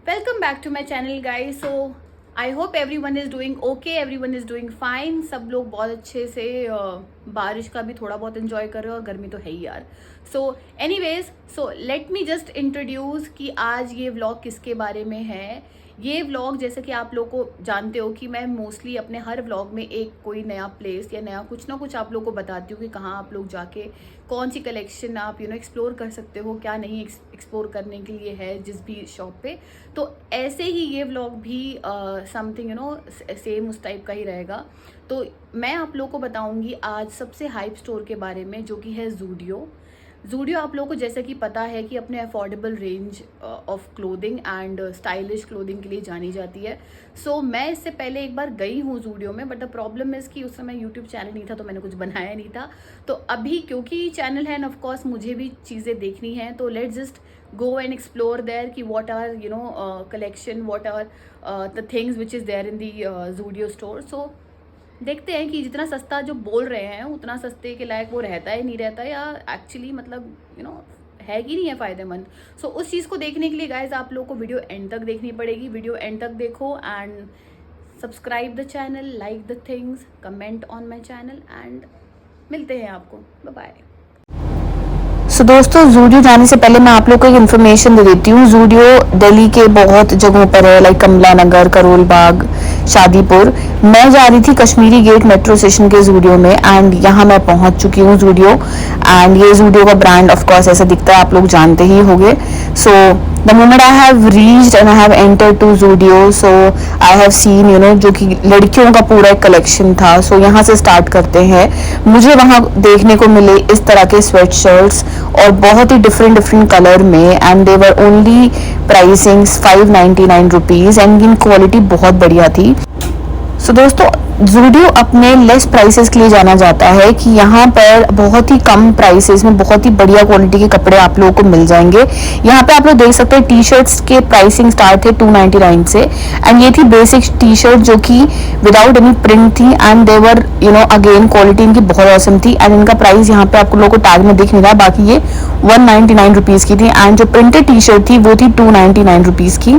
Welcome back to my channel guys. So I hope everyone is doing okay, everyone is doing fine. सब लोग बहुत अच्छे से बारिश का भी थोड़ा बहुत enjoy कर रहे हो और गर्मी तो है ही यार. So anyways, so let me just introduce कि आज ये vlog किसके बारे में है. ये व्लॉग जैसे कि आप लोग को जानते हो कि मैं मोस्टली अपने हर व्लॉग में एक कोई नया प्लेस या नया कुछ ना कुछ आप लोग को बताती हूँ कि कहाँ आप लोग जाके कौन सी कलेक्शन आप एक्सप्लोर कर सकते हो, क्या नहीं एक्सप्लोर करने के लिए है जिस भी शॉप पे. तो ऐसे ही ये व्लॉग भी समथिंग सेम उस टाइप का ही रहेगा. तो मैं आप लोग को बताऊँगी आज सबसे हाइप स्टोर के बारे में जो कि है ज़ूडियो. ज़ूडियो आप लोगों को जैसे कि पता है कि अपने affordable range of clothing and stylish clothing के लिए जानी जाती है. सो मैं इससे पहले एक बार गई हूँ ज़ूडियो में, बट द प्रॉब्लम इज़ कि उस समय यूट्यूब चैनल नहीं था तो मैंने कुछ बनाया नहीं था. तो अभी क्योंकि चैनल है एंड ऑफ कोर्स मुझे भी चीज़ें देखनी हैं, तो let's just go and explore there कि what are collection, what are the things which is there in the Zudio store. So देखते हैं कि जितना सस्ता जो बोल रहे हैं उतना सस्ते के लायक वो रहता है नहीं रहता है, या एक्चुअली मतलब है कि नहीं है फ़ायदेमंद. सो उस चीज़ को देखने के लिए गाइज आप लोगों को वीडियो एंड तक देखनी पड़ेगी. वीडियो एंड तक देखो and subscribe the channel, like the things, comment on my channel and मिलते हैं आपको. Bye bye. सो दोस्तों, ज़ूडियो जाने से पहले मैं आप लोग को एक इन्फॉर्मेशन दे देती हूँ. ज़ूडियो दिल्ली के बहुत जगहों पर है, लाइक कमला नगर, करोल बाग, शादीपुर. मैं जा रही थी कश्मीरी गेट मेट्रो स्टेशन के ज़ूडियो में एंड यहाँ मैं पहुँच चुकी हूँ ज़ूडियो. एंड ये ज़ूडियो का ब्रांड ऑफ कोर्स ऐसा दिखता है, आप लोग जानते ही होंगे. So the moment I have reached and I have entered to Zudio, so I have seen जो कि लड़कियों का पूरा एक कलेक्शन था. सो यहाँ से स्टार्ट करते हैं. मुझे वहाँ देखने को मिले इस तरह के स्वेट शर्ट्स और बहुत ही डिफरेंट कलर में, and they were only pricing 599 rupees and in quality बहुत बढ़िया थी. सो दोस्तों, ज़ूडियो अपने लेस प्राइसेस के लिए जाना जाता है कि यहाँ पर बहुत ही कम प्राइसेस में बहुत ही बढ़िया क्वालिटी के कपड़े आप लोगों को मिल जाएंगे. यहाँ पे आप लोग देख सकते हैं टी शर्ट्स के प्राइसिंग स्टार्ट थे 299 से, एंड ये थी बेसिक टी शर्ट जो कि विदाउट एनी प्रिंट थी एंड देवर अगेन क्वालिटी इनकी बहुत औसम थी. एंड इनका प्राइस यहाँ पे आप लोगों को टैग में दिख नहीं रहा, बाकी ये 199 रुपीज़ की थी. एंड जो प्रिंटेड टी शर्ट थी वो थी 299 रुपीज़ की.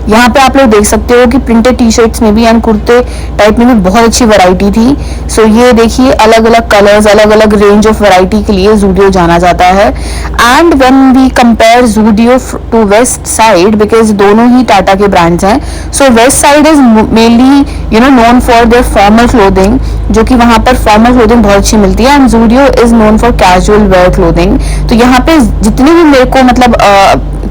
यहाँ पे आप लोग देख सकते हो कि प्रिंटेड टी शर्ट्स में भी एंड कुर्ते टाइप में भी बहुत अच्छी वैरायटी थी. सो ये देखिए, अलग अलग कलर्स, अलग अलग रेंज ऑफ वैरायटी के लिए ज़ूडियो जाना जाता है. And when we compare Zudio to Westside, because दोनों ही टाटा के ब्रांड्स हैं. So Westside is mainly known for their formal clothing, जो कि वहाँ पर फॉर्मल क्लोथिंग बहुत अच्छी मिलती है. And Zudio is known for casual wear clothing. तो यहाँ पे जितनी भी मेरे को मतलब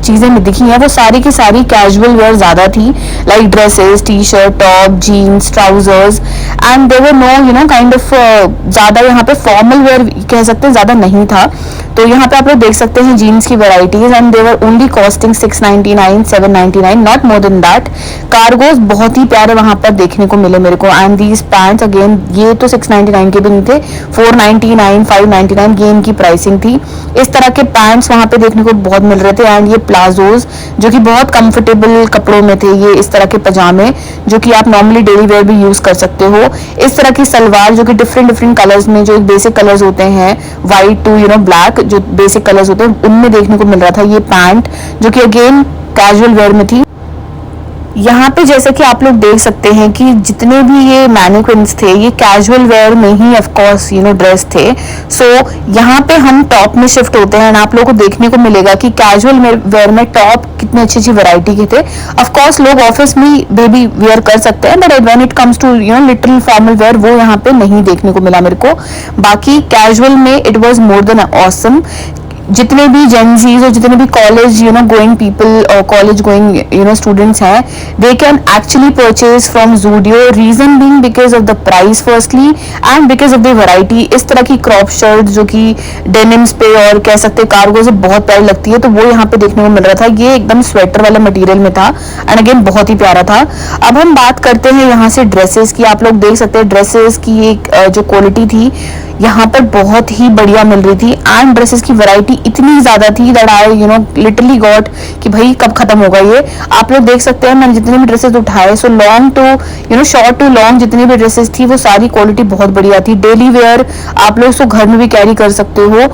चीज़ें में दिखी हैं वो सारी की सारी कैजुअल वेयर ज़्यादा थी, like dresses, T shirt, top, jeans, trousers. And there were no kind of ज़्यादा यहाँ पे फॉर्मल वेयर कह सकते हैं ज़्यादा नहीं था. तो यहाँ पे आप लोग देख सकते हैं जीन्स की varieties and they were only costing 699, 799, not more than that. Cargoes बहुत ही प्यारे वहाँ पर देखने को मिले मेरे को. एंड दीज पैंट्स अगेन, ये तो 699 के भी नहीं थे, 499, 599 ये इनकी प्राइसिंग थी. इस तरह के पैंट्स वहाँ पे देखने को बहुत मिल रहे थे. एंड ये प्लाजोज जो कि बहुत कंफर्टेबल कपड़ों में थे, ये इस तरह के पजामे जो कि आप नॉर्मली डेली वेयर भी यूज कर सकते हो. इस तरह की सलवार जो कि डिफरेंट कलर्स में, जो बेसिक कलर्स होते हैं वाइट टू ब्लैक, जो बेसिक कलर्स होते हैं उनमें देखने को मिल रहा था. ये पैंट जो कि अगेन कैजुअल वेयर में थी. यहाँ पे जैसे कि आप लोग देख सकते हैं कि जितने भी ये मैनिक्विन्स थे ये कैजुअल वेयर में ही ऑफ कोर्स ड्रेस थे. सो यहाँ पे हम टॉप में शिफ्ट होते हैं एंड आप लोगों को देखने को मिलेगा कि कैजुअल वेयर में टॉप कितनी अच्छी अच्छी वैरायटी के थे. ऑफ कोर्स लोग ऑफिस में बेबी वेयर कर सकते हैं, but when it comes to little formal wear वो यहाँ पे नहीं देखने को मिला मेरे को. बाकी कैजुअल में it was more than awesome. जितने भी जेंजीज और जितने भी कॉलेज गोइंग पीपल और कॉलेज गोइंग स्टूडेंट्स हैं, they can actually purchase from Zudio. Reason being because of the price firstly and because of the variety. इस तरह की क्रॉप शर्ट जो कि डेनिम्स पे और कह सकते हैं कार्गो से बहुत प्यारी लगती है, तो वो यहाँ पे देखने को मिल रहा था. ये एकदम स्वेटर वाला मटेरियल में था एंड अगेन बहुत ही प्यारा था. अब हम बात करते हैं यहाँ से ड्रेसेस की. आप लोग देख सकते हैं ड्रेसेस की एक जो क्वालिटी थी यहाँ पर बहुत ही बढ़िया मिल रही थी. एंड ड्रेसेस की वैरायटी इतनी ज्यादा थी दैट आई लिटरली गॉट कि भाई कब खत्म होगा ये. आप लोग देख सकते हैं मैंने जितने भी ड्रेसेस उठाए, so long to short to long जितनी भी ड्रेसेस थी वो सारी क्वालिटी बहुत बढ़िया थी. डेली वेयर आप लोग उसको घर में भी कैरी कर सकते हो.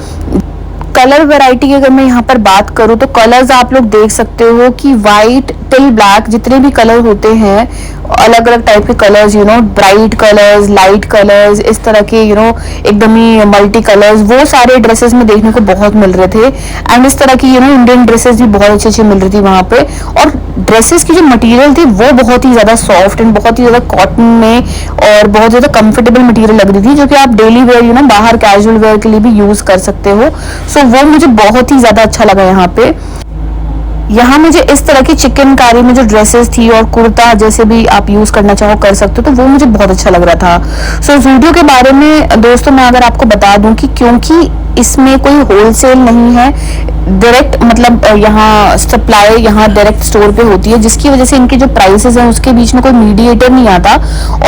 कलर वैरायटी की अगर मैं यहाँ पर बात करूँ तो कलर्स आप लोग देख सकते हो कि वाइट टिल ब्लैक जितने भी कलर होते हैं, अलग अलग टाइप के colours, bright colours, light colours, इस तरह के एकदम ही मल्टी कलर्स, वो सारे ड्रेसेस में देखने को बहुत मिल रहे थे। एंड इस तरह की इंडियन ड्रेसेस भी बहुत अच्छी अच्छी मिल रही थी वहाँ पे। और ड्रेसेस की जो मटेरियल थी वो बहुत ही ज्यादा सॉफ्ट एंड बहुत ही ज्यादा कॉटन में और बहुत ज्यादा कंफर्टेबल मटेरियल लग रही थी, जो कि आप डेली वेयर बाहर कैजुअल वेयर के लिए भी यूज कर सकते हो। सो वो मुझे बहुत ही ज्यादा अच्छा लगा। यहाँ मुझे इस तरह की चिकनकारी में जो ड्रेसेस थी और कुर्ता जैसे भी आप यूज करना चाहो कर सकते हो, तो वो मुझे बहुत अच्छा लग रहा था। सो ज़ूडियो के बारे में दोस्तों मैं अगर आपको बता दूं कि क्योंकि इसमें कोई होलसेल नहीं है, डायरेक्ट मतलब यहाँ सप्लाई यहाँ डायरेक्ट स्टोर पे होती है, जिसकी वजह से इनके जो प्राइसेस हैं उसके बीच में कोई मीडिएटर नहीं आता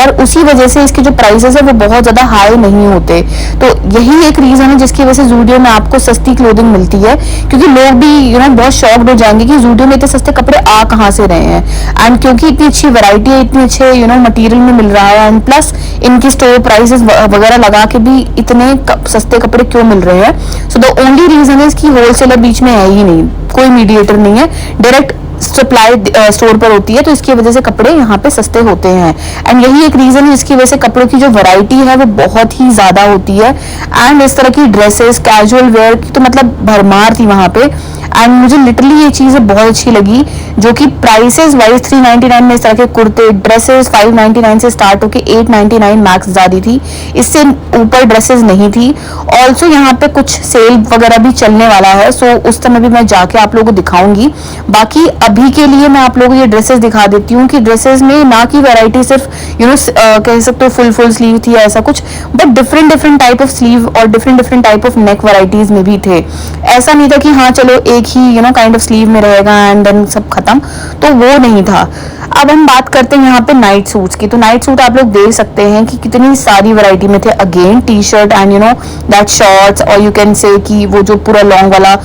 और उसी वजह से इसके जो प्राइसेस है वो बहुत ज्यादा हाई नहीं होते। तो यही एक रीजन है जिसकी वजह से ज़ूडियो में आपको सस्ती क्लोथिंग मिलती है, क्योंकि लोग भी बहुत शॉक्ड हो जाएंगे कि ज़ूडियो में इतने सस्ते कपड़े आ कहाँ से रहे हैं। एंड क्योंकि इतनी अच्छी वैरायटी है, इतने अच्छे मटेरियल में मिल रहा है, एंड प्लस इनकी स्टोर प्राइसेस वगैरह लगा के भी इतने सस्ते कपड़े क्यों मिल रहे हैं। So the only reason is कि होलसेलर बीच में है ही नहीं, कोई मीडिएटर नहीं है, डायरेक्ट सप्लाई स्टोर पर होती है, तो इसकी वजह से कपड़े यहाँ पे सस्ते होते हैं। एंड यही एक रीजन है जिसकी वजह से कपड़ों की जो वैरायटी है वो बहुत ही ज्यादा होती है। एंड इस तरह की ड्रेसेस कैजुअल वेयर की तो मतलब भरमार थी वहां पे। एंड मुझे लिटरली ये चीजें बहुत अच्छी लगी, जो कि प्राइसेस वाइज 399 में इस तरह के कुर्ते ड्रेसेस 599 से स्टार्ट होकर 899 मैक्स ज्यादा थी, इससे ऊपर ड्रेसेस नहीं थी। ऑल्सो यहाँ पे कुछ सेल वगैरह भी चलने वाला है, सो उस समय भी मैं जाके आप लोगों को दिखाऊंगी। बाकी अभी के लिए मैं आप लोगों को ये ड्रेसेस दिखा देती हूँ कि ड्रेसेस में ना की वैरायटी सिर्फ कह सकते हो फुल स्लीव थी ऐसा कुछ, but different type of sleeve और different type of neck varieties में भी थे। ऐसा नहीं था कि हाँ चलो एक ही काइंड ऑफ स्लीव में रहेगा एंड देन सब खत्म, तो वो नहीं था। अब हम बात करते हैं यहाँ पे नाइट सूट्स की। तो नाइट सूट आप लोग देख सकते हैं कि कितनी सारी वैरायटी में थे। Again T shirt and that shorts, और यू कैन से कि वो जो पूरा लॉन्ग वाला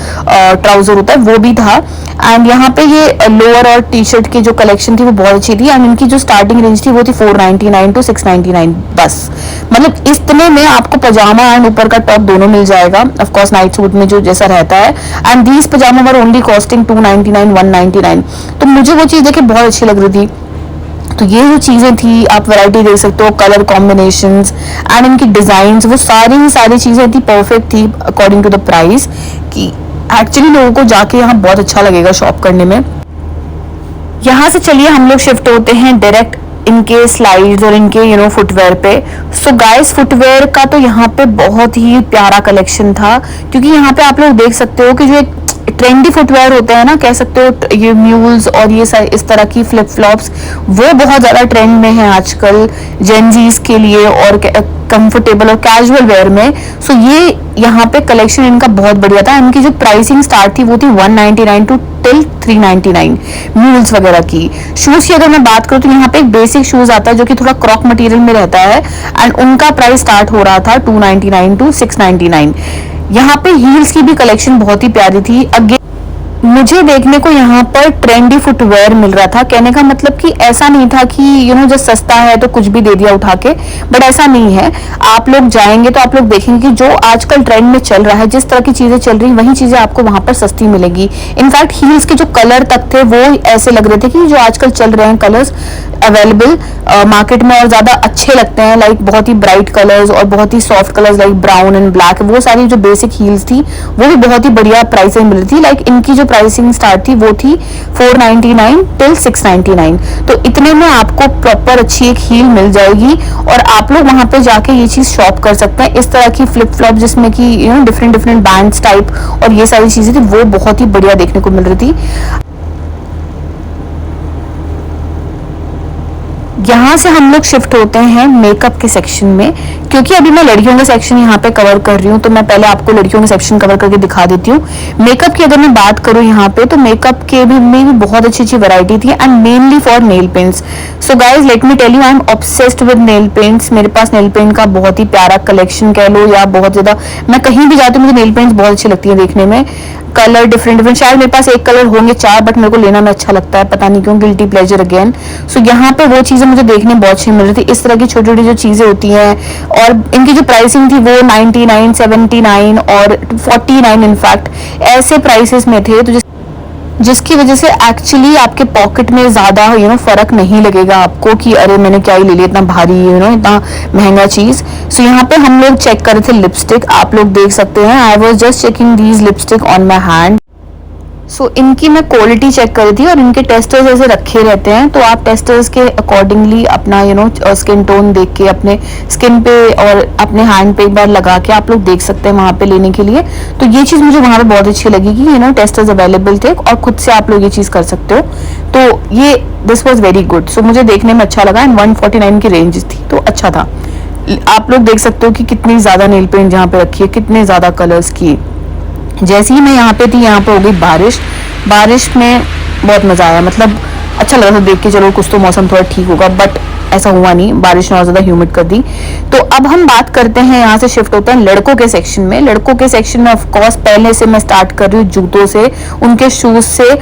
ट्राउजर होता है वो भी था। एंड यहाँ पे ये लोअर और टी शर्ट की जो कलेक्शन थी वो बहुत अच्छी थी। एंड इनकी जो स्टार्टिंग रेंज थी वो थी 499 to 699 बस। मतलब इतने में आपको पजामा एंड ऊपर का टॉप दोनों मिल जाएगा, ऑफ कोर्स नाइट सूट में जो जैसा रहता है। And these pyjama were only costing 299 199। तो मुझे वो चीज देखिए बहुत अच्छी लग रही थी। तो ये जो चीजें थी आप वैरायटी देख सकते हो, कलर कॉम्बिनेशंस एंड इनकी डिजाइन्स, वो सारी चीजें थी परफेक्ट थी अकॉर्डिंग टू द प्राइस, कि एक्चुअली लोगों को जाके यहाँ बहुत अच्छा लगेगा शॉप करने में। यहाँ से चलिए हम लोग शिफ्ट होते हैं डायरेक्ट इनके स्लाइड्स और इनके फुटवेयर पे। सो गाइस फुटवेयर का तो यहाँ पे बहुत ही प्यारा कलेक्शन था, क्योंकि यहाँ पे आप लोग देख सकते हो कि जो एक ट्रेंडी फुटवेयर होते हैं ना, कह सकते हो ये म्यूल्स और ये इस तरह की फ्लिप फ्लॉप्स, वो बहुत ज्यादा ट्रेंड में है आजकल जेनजीज के लिए और कंफर्टेबल और कैजुअल वेयर में। सो ये यहाँ पे कलेक्शन इनका बहुत बढ़िया था। इनकी जो प्राइसिंग स्टार्ट थी वो थी 199 टू टिल 399 म्यूल्स वगैरह की। शूज की अगर मैं बात करूँ तो यहाँ पे एक बेसिक शूज आता है जो कि थोड़ा क्रॉक मटेरियल में रहता है, एंड उनका प्राइस स्टार्ट हो रहा था 299 टू 699। यहाँ पे हील्स की भी कलेक्शन बहुत ही प्यारी थी। अगेन मुझे देखने को यहाँ पर ट्रेंडी फुटवेयर मिल रहा था, कहने का मतलब कि ऐसा नहीं था कि जो सस्ता है तो कुछ भी दे दिया उठा के, बट ऐसा नहीं है। आप लोग जाएंगे तो आप लोग देखेंगे कि जो आजकल ट्रेंड में चल रहा है, जिस तरह की चीजें चल रही वही चीजें आपको वहां पर सस्ती मिलेगी। इनफैक्ट हील्स के जो कलर तक थे वो ऐसे लग रहे थे कि जो आजकल चल रहे हैं कलर्स अवेलेबल मार्केट में और ज्यादा अच्छे लगते हैं, लाइक बहुत ही ब्राइट कलर्स और बहुत ही soft colours like brown and black, वो सारी जो बेसिक हील्स थी वो भी बहुत ही बढ़िया प्राइस में मिल रही थी। लाइक इनकी जो प्राइसिंग स्टार्ट थी वो थी 499 टिल 699। तो इतने में आपको प्रॉपर अच्छी एक हील मिल जाएगी और आप लोग वहां पे जाके ये चीज शॉप कर सकते हैं। इस तरह की फ्लिप फ्लॉप जिसमें कि डिफरेंट बैंड्स टाइप और ये सारी चीजें थी, वो बहुत ही बढ़िया देखने को मिल रही थी। यहाँ से हम लोग शिफ्ट होते हैं मेकअप के सेक्शन में, क्योंकि अभी मैं लड़कियों का सेक्शन यहाँ पे कवर कर रही हूँ, तो मैं पहले आपको लड़कियों का सेक्शन कवर करके दिखा देती हूँ। मेकअप की अगर मैं बात करूँ यहाँ पे, तो मेकअप के भी में भी बहुत अच्छी वैरायटी थी, and mainly for nail paints. So guys let me tell you, I am obsessed with nail paints. मेरे पास नेल पेंट का बहुत ही प्यारा कलेक्शन कह लो, या बहुत ज्यादा, मैं कहीं भी जाती हूँ मुझे नेल पेंट्स बहुत अच्छी लगती है देखने में। कलर डिफरेंट, शायद मेरे पास एक कलर होंगे 4, बट मेरे को लेना में अच्छा लगता है, पता नहीं क्यों, गिल्टी प्लेजर अगेन। सो यहाँ पे वो चीजें मुझे देखने बहुत अच्छी मिल रही थी। इस तरह की छोटी छोटी जो चीजें होती हैं, और इनकी जो प्राइसिंग थी वो 99, 79 और 49 इनफैक्ट ऐसे प्राइसेस में थे, तो जिसकी वजह से एक्चुअली आपके पॉकेट में ज़्यादा फ़र्क नहीं लगेगा आपको कि अरे मैंने क्या ही ले लिया इतना भारी इतना महंगा चीज़। सो यहाँ पे हम लोग चेक कर रहे थे लिपस्टिक, आप लोग देख सकते हैं। I was just checking these lipstick on my hand. So इनकी मैं क्वालिटी चेक कर रही थी और इनके टेस्टर्स ऐसे रखे रहते हैं, तो आप टेस्टर्स के अकॉर्डिंगली अपना स्किन टोन देख के अपने स्किन पे और अपने हैंड पे एक बार लगा के आप लोग देख सकते हैं वहाँ पे लेने के लिए। तो ये चीज़ मुझे वहाँ पे बहुत अच्छी लगी कि टेस्टर्स अवेलेबल थे और खुद से आप लोग ये चीज़ कर सकते हो, तो ये दिस वॉज वेरी गुड। सो मुझे देखने में अच्छा लगा एंड 149 की रेंज थी, तो अच्छा था। आप लोग देख सकते हो कि कितनी ज़्यादा नेल पेंट यहाँ पे रखी है, कितने ज़्यादा कलर्स की। जैसे ही मैं यहाँ पे थी, यहाँ पे हो गई बारिश। बारिश में बहुत मज़ा आया, मतलब अच्छा लगा था देख के, चलो कुछ तो मौसम थोड़ा ठीक होगा, बट ऐसा हुआ नहीं, बारिश ने और ज़्यादा ह्यूमिड कर दी। तो अब हम बात करते हैं, यहाँ से शिफ्ट होते हैं लड़कों के सेक्शन में। लड़कों के सेक्शन में ऑफकोर्स पहले से मैं स्टार्ट कर रही हूँ जूतों से, उनके शूज़ से।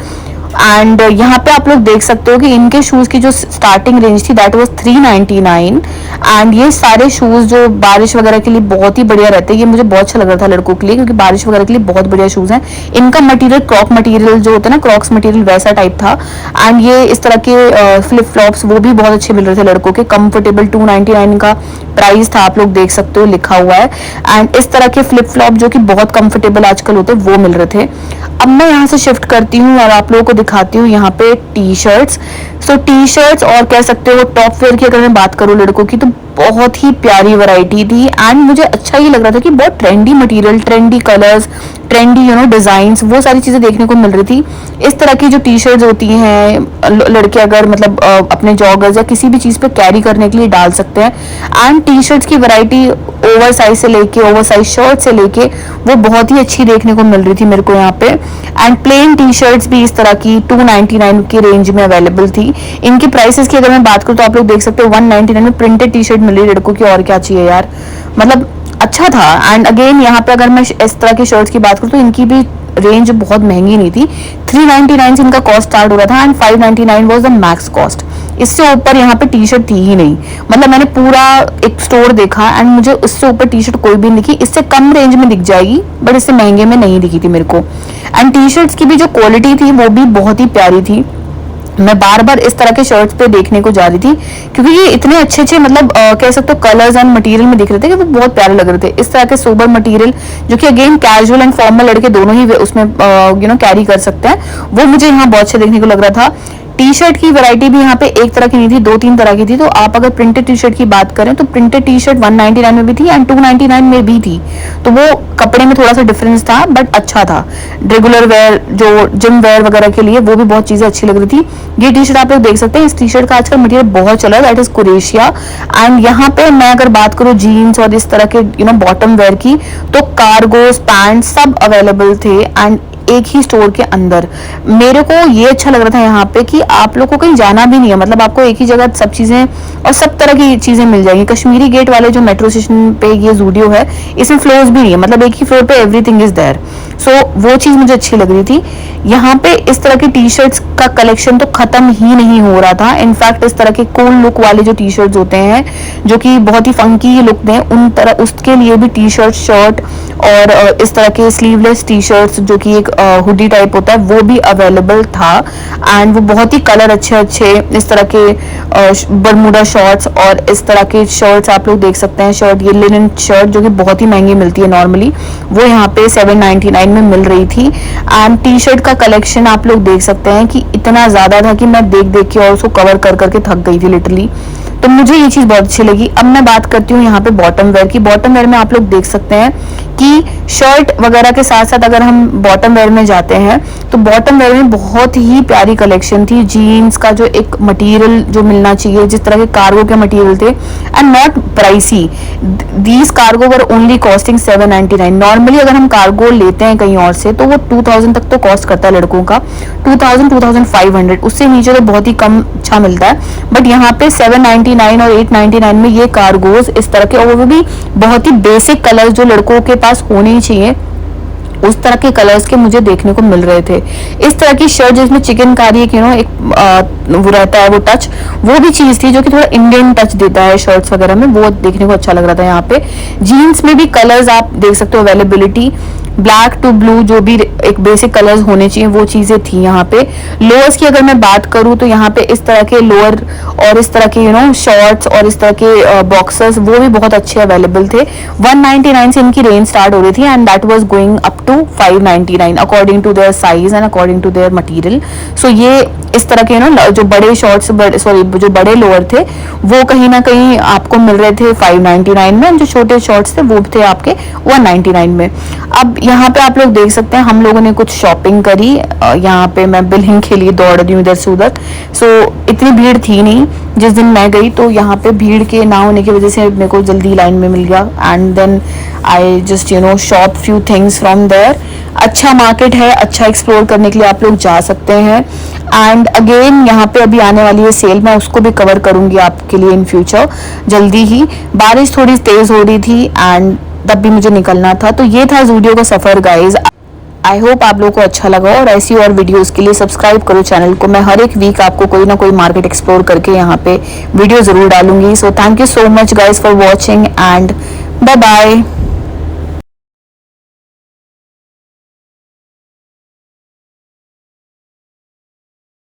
एंड यहाँ पे आप लोग देख सकते हो कि इनके शूज़ की जो स्टार्टिंग रेंज थी दैट वाज 399। एंड ये सारे शूज़ जो बारिश वगैरह के लिए बहुत ही बढ़िया रहते हैं, ये मुझे बहुत अच्छा लग रहा था लड़कों के लिए, क्योंकि बारिश वगैरह के लिए बहुत बढ़िया शूज़ हैं। इनका मटेरियल क्रॉक मटेरियल जो होता है ना, क्रॉक्स मटेरियल वैसा टाइप था। एंड ये इस तरह के फ्लिप फ्लॉप्स वो भी बहुत अच्छे मिल रहे थे लड़कों के, कंफर्टेबल। 299 का प्राइस था, आप लोग देख सकते हो लिखा हुआ है। एंड इस तरह के फ्लिप फ्लॉप जो कि बहुत कंफर्टेबल आजकल होते हैं वो मिल रहे थे। अब मैं यहाँ से शिफ्ट करती हूँ और आप लोगों को दिखाती हूँ यहाँ पे T shirts. So T shirts और कह सकते हो टॉप वेयर की अगर मैं बात करूँ लड़कों की, तो बहुत ही प्यारी वैरायटी थी। एंड मुझे अच्छा ही लग रहा था कि बहुत trendy material, trendy colours, trendy designs, वो सारी चीज़ें देखने को मिल रही थी। इस तरह की जो टी शर्ट्स होती हैं लड़के अगर मतलब अपने जॉगर्स या किसी भी चीज़ पे कैरी करने के लिए डाल सकते हैं। एंड टी शर्ट्स की वैरायटी ओवर साइज से लेके ओवर साइज शर्ट से लेके वो बहुत ही अच्छी देखने को मिल रही थी मेरे को यहाँ पे। एंड प्लेन टी शर्ट्स भी इस तरह की 299 की रेंज में अवेलेबल थी। इनकी प्राइसेस की अगर मैं बात करूँ तो आप लोग देख सकते हो 199 में प्रिंटेड टी शर्ट मिल रही है लड़कों की, और क्या चाहिए यार, मतलब अच्छा था। एंड अगेन यहाँ पे अगर मैं इस तरह की शर्ट्स की बात करूँ तो इनकी भी रेंज बहुत महंगी नहीं थी। 399 से इनका कॉस्ट स्टार्ट हो रहा था and 599 was the max cost. इससे ऊपर यहाँ पे टी शर्ट थी ही नहीं, मतलब मैंने पूरा एक स्टोर देखा एंड मुझे उससे ऊपर टी शर्ट कोई भी नहीं दिखी। इससे कम रेंज में दिख जाएगी बट इससे महंगे में नहीं दिखी थी मेरे को। एंड टी शर्ट्स की भी जो क्वालिटी थी वो भी बहुत ही प्यारी थी। मैं बार बार इस तरह के शर्ट्स पे देखने को जा रही थी क्योंकि ये इतने अच्छे अच्छे मतलब कह सकते हो कलर्स एंड मटेरियल में दिख रहे थे कि वो बहुत प्यारे लग रहे थे। इस तरह के सोबर मटेरियल जो कि अगेन कैजुअल एंड फॉर्मल लड़के दोनों ही उसमें कैरी कर सकते हैं, वो मुझे यहाँ बहुत अच्छे देखने को लग रहा था। टी शर्ट की वैरायटी भी यहाँ पे एक तरह की नहीं थी, 2-3 तरह की थी। तो आप अगर प्रिंटेड टी शर्ट की बात करें तो प्रिंटेड टी शर्ट 199 में भी थी एंड 299 में भी थी। तो वो कपड़े में थोड़ा सा डिफरेंस था बट अच्छा था। रेगुलर वेयर जो जिम वेयर वगैरह के लिए वो भी बहुत चीजें अच्छी लग रही थी। ये टी शर्ट आप लोग देख सकते हैं, इस टी शर्ट का आजकल मटेरियल बहुत चला है, दैट इज कुरेशिया। एंड यहाँ पे मैं अगर बात करूँ जीन्स और इस तरह के बॉटम वेयर की, तो कार्गोस पैंट सब अवेलेबल थे एंड एक ही स्टोर के अंदर। मेरे को ये अच्छा लग रहा था यहाँ पे कि आप लोग को कहीं जाना भी नहीं है, मतलब आपको एक ही जगह सब चीजें और सब तरह की चीजें मिल जाएंगी। कश्मीरी गेट वाले जो मेट्रो स्टेशन पे ये जूडियो है, इसमें फ्लोर्स भी नहीं है, मतलब एक ही फ्लोर पे एवरीथिंग इज देयर। सो वो चीज मुझे अच्छी लग रही थी। यहाँ पे इस तरह की टी शर्ट्स का कलेक्शन तो खत्म ही नहीं हो रहा था। इनफैक्ट इस तरह के कूल लुक वाले जो टी शर्ट्स होते हैं जो कि बहुत ही फंकी लुक दें, उन तरह उसके लिए भी टी शर्ट, शर्ट और इस तरह के स्लीवलेस टी शर्ट्स जो कि एक हुडी टाइप होता है वो भी अवेलेबल था। एंड वो बहुत ही कलर अच्छे अच्छे इस तरह के बरमूडा शॉर्ट्स और इस तरह के शर्ट्स आप लोग देख सकते हैं। शर्ट ये लिनन शर्ट जो कि बहुत ही महंगी मिलती है नॉर्मली, वो यहाँ पे 799 में मिल रही थी। एंड टी शर्ट का कलेक्शन आप लोग देख सकते हैं कि इतना ज्यादा था कि मैं देख देख के और उसको कवर कर करके थक गई थी लिटरली। तो मुझे ये चीज बहुत अच्छी लगी। अब मैं बात करती हूँ यहाँ पे बॉटम वेयर की। बॉटम वेयर में आप लोग देख सकते हैं कि शर्ट वगैरह के साथ साथ अगर हम बॉटम वेयर में जाते हैं तो बॉटम वेयर में बहुत ही प्यारी कलेक्शन थी। जीन्स का जो एक मटेरियल जो मिलना चाहिए, जिस तरह के कार्गो के मटेरियल थे and not pricey. These cargo were only costing 799। Normally अगर हम कार्गो लेते हैं कहीं और से तो वो 2000 तक तो कॉस्ट करता है लड़कों का, 2000 2500, उससे नीचे तो बहुत ही कम अच्छा मिलता है। बट यहाँ पे 799 और 899 में ये कार्गोज इस तरह के, और वो भी बहुत ही बेसिक कलर जो लड़कों के पास होने ही चाहिए, उस तरह के कलर्स के मुझे देखने को मिल रहे थे। इस तरह की शर्ट जिसमें चिकनकारी एक एक वो रहता है, वो टच, वो भी चीज थी जो कि थोड़ा इंडियन टच देता है शर्ट्स वगैरह में, वो देखने को अच्छा लग रहा था। यहाँ पे जीन्स में भी कलर्स आप देख सकते हो, अवेलेबिलिटी ब्लैक टू ब्लू जो भी एक बेसिक कलर्स होने चाहिए वो चीजें थी यहाँ पे। लोअर्स की अगर मैं बात करूँ तो यहाँ पे इस तरह के लोअर और इस तरह के शॉर्ट्स और इस तरह के बॉक्सर्स वो भी बहुत अच्छे अवेलेबल थे। 199 से इनकी रेंज स्टार्ट हो रही थी and that was going up to 599 according to their size and according to their material. So ये इस तरह के जो बड़े शॉर्ट्स जो बड़े लोअर थे वो कहीं ना कहीं आपको मिल रहे थे 599 में, जो छोटे शॉर्ट्स थे वो थे आपके 199 में। अब यहाँ पे आप लोग देख सकते हैं हम लोगों ने कुछ शॉपिंग करी। यहाँ पे मैं बिलिंग के लिए दौड़ रही हूँ इधर से उधर। सो इतनी भीड़ थी नहीं जिस दिन मैं गई, तो यहाँ पे भीड़ के ना होने की वजह से मेरे को जल्दी लाइन में मिल गया and then I just shop few things from there. अच्छा मार्केट है, अच्छा एक्सप्लोर करने के लिए आप लोग जा सकते हैं। एंड अगेन यहाँ पे अभी आने वाली है सेल, मैं उसको भी कवर करूंगी आपके लिए इन फ्यूचर जल्दी ही। बारिश थोड़ी तेज हो रही थी एंड तब भी मुझे निकलना था। तो ये था ज़ूडियो का सफ़र गाइज। आई होप आप लोगों को अच्छा लगा, और ऐसी और वीडियोस के लिए सब्सक्राइब करो चैनल को। मैं हर एक वीक आपको कोई ना कोई मार्केट एक्सप्लोर करके यहाँ पे वीडियो ज़रूर डालूंगी। So thank you so much guys for watching and bye bye.